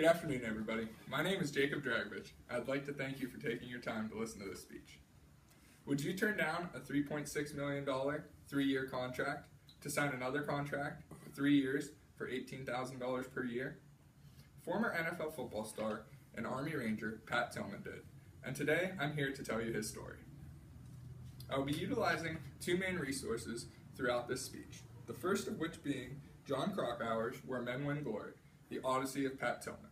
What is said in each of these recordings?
Good afternoon, everybody. My name is Jacob Dragovich. I'd like to thank you for taking your time to listen to this speech. Would you turn down a $3.6 million 3-year contract to sign another contract for 3 years for $18,000 per year? Former NFL football star and Army Ranger Pat Tillman did, and today I'm here to tell you his story. I will be utilizing two main resources throughout this speech, the first of which being Jon Krakauer's Where Men Win Glory, The Odyssey of Pat Tillman.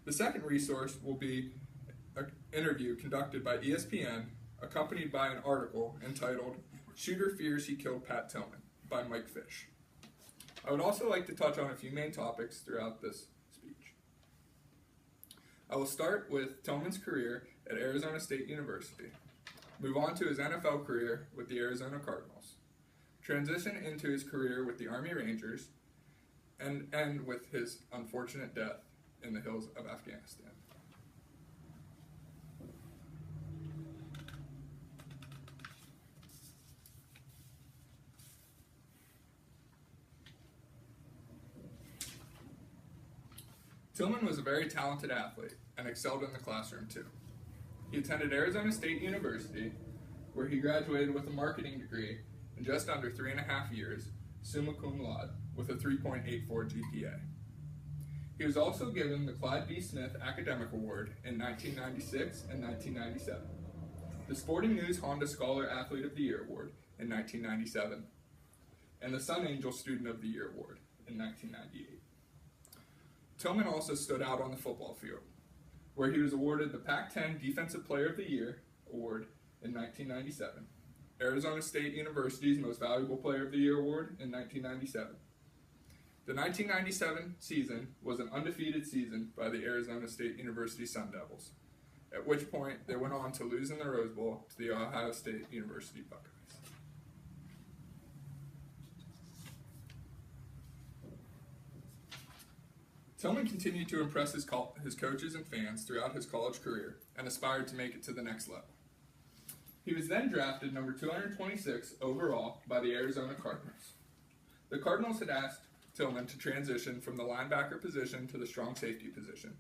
The second resource will be an interview conducted by ESPN, accompanied by an article entitled Shooter Fears He Killed Pat Tillman by Mike Fish. I would also like to touch on a few main topics throughout this speech. I will start with Tillman's career at Arizona State University, move on to his NFL career with the Arizona Cardinals, transition into his career with the Army Rangers, and end with his unfortunate death in the hills of Afghanistan. Tillman was a very talented athlete and excelled in the classroom too. He attended Arizona State University, where he graduated with a marketing degree in just under 3.5 years, summa cum laude, with a 3.84 GPA. He was also given the Clyde B. Smith Academic Award in 1996 and 1997, the Sporting News Honda Scholar Athlete of the Year Award in 1997, and the Sun Angel Student of the Year Award in 1998. Tillman also stood out on the football field, where he was awarded the Pac-10 Defensive Player of the Year Award in 1997, Arizona State University's Most Valuable Player of the Year Award in 1997. The 1997 season was an undefeated season by the Arizona State University Sun Devils, at which point they went on to lose in the Rose Bowl to the Ohio State University Buckeyes. Tillman continued to impress his coaches and fans throughout his college career and aspired to make it to the next level. He was then drafted number 226 overall by the Arizona Cardinals. The Cardinals had asked Tillman to transition from the linebacker position to the strong safety position,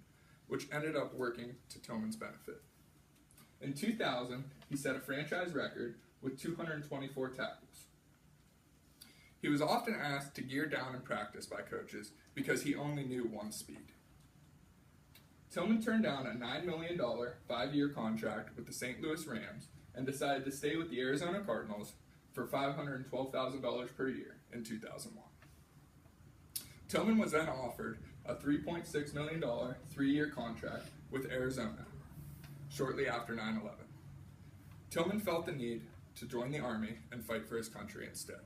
which ended up working to Tillman's benefit. In 2000, he set a franchise record with 224 tackles. He was often asked to gear down in practice by coaches because he only knew one speed. Tillman turned down a $9 million 5-year contract with the St. Louis Rams and decided to stay with the Arizona Cardinals for $512,000 per year in 2001. Tillman was then offered a $3.6 million 3-year contract with Arizona shortly after 9/11. Tillman felt the need to join the Army and fight for his country instead.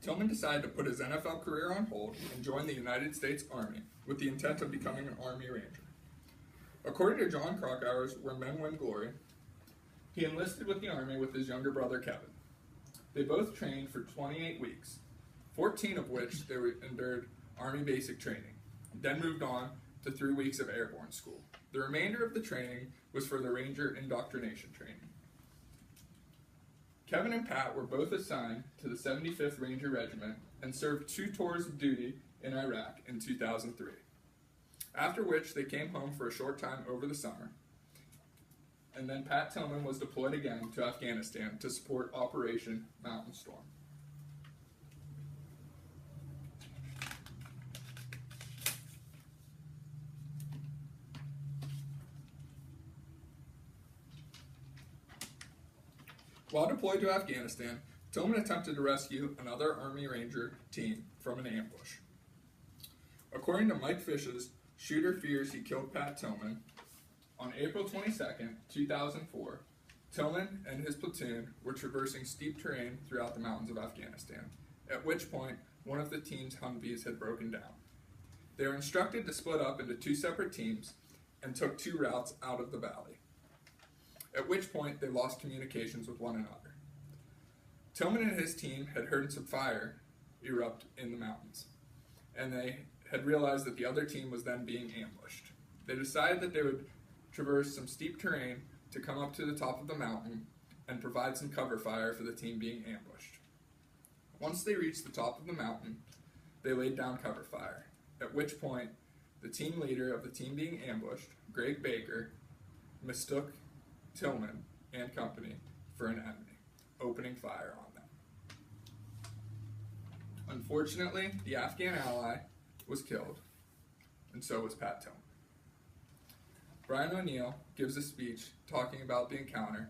Tillman decided to put his NFL career on hold and join the United States Army with the intent of becoming an Army Ranger. According to Jon Krakauer's Where Men Win Glory, he enlisted with the Army with his younger brother Kevin. They both trained for 28 weeks, 14 of which they endured Army basic training, then moved on to 3 weeks of airborne school. The remainder of the training was for the Ranger indoctrination training. Kevin and Pat were both assigned to the 75th Ranger Regiment and served 2 tours of duty in Iraq in 2003, after which they came home for a short time over the summer, and then Pat Tillman was deployed again to Afghanistan to support Operation Mountain Storm. While deployed to Afghanistan, Tillman attempted to rescue another Army Ranger team from an ambush. According to Mike Fish's Shooter Fears He Killed Pat Tillman, on April 22, 2004, Tillman and his platoon were traversing steep terrain throughout the mountains of Afghanistan, at which point one of the team's Humvees had broken down. They were instructed to split up into 2 separate teams and took 2 routes out of the valley, at which point they lost communications with one another. Tillman and his team had heard some fire erupt in the mountains, and they had realized that the other team was then being ambushed. They decided that they would traverse some steep terrain to come up to the top of the mountain and provide some cover fire for the team being ambushed. Once they reached the top of the mountain, they laid down cover fire, at which point the team leader of the team being ambushed, Greg Baker, mistook Tillman and company for an enemy, opening fire on them. Unfortunately, the Afghan ally was killed, and so was Pat Tillman. Brian O'Neill gives a speech talking about the encounter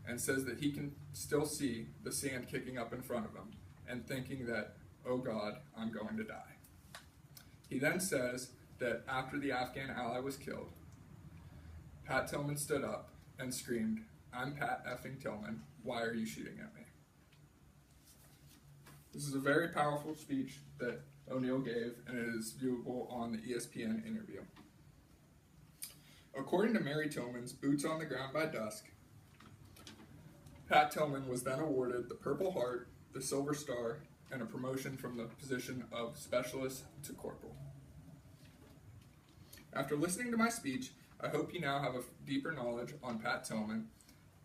and says that he can still see the sand kicking up in front of him and thinking that, oh God, I'm going to die. He then says that after the Afghan ally was killed, Pat Tillman stood up and screamed, "I'm Pat effing Tillman, why are you shooting at me?" This is a very powerful speech that O'Neill gave, and it is viewable on the ESPN interview. According to Mary Tillman's Boots on the Ground by Dusk, Pat Tillman was then awarded the Purple Heart, the Silver Star, and a promotion from the position of Specialist to Corporal. After listening to my speech, I hope you now have a deeper knowledge on Pat Tillman,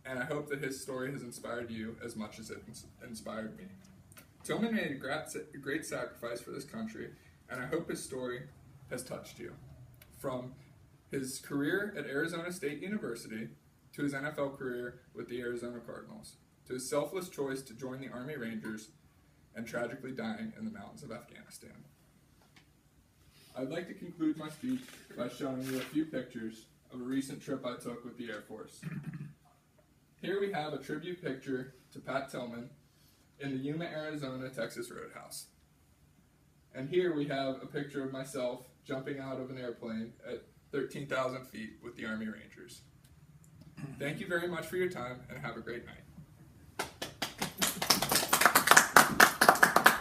and I hope that his story has inspired you as much as it inspired me. Tillman made a great sacrifice for this country, and I hope his story has touched you. From his career at Arizona State University to his NFL career with the Arizona Cardinals, to his selfless choice to join the Army Rangers, and tragically dying in the mountains of Afghanistan. I'd like to conclude my speech by showing you a few pictures of a recent trip I took with the Air Force. Here we have a tribute picture to Pat Tillman in the Yuma, Arizona, Texas Roadhouse. And here we have a picture of myself jumping out of an airplane at 13,000 feet with the Army Rangers. Thank you very much for your time, and have a great night.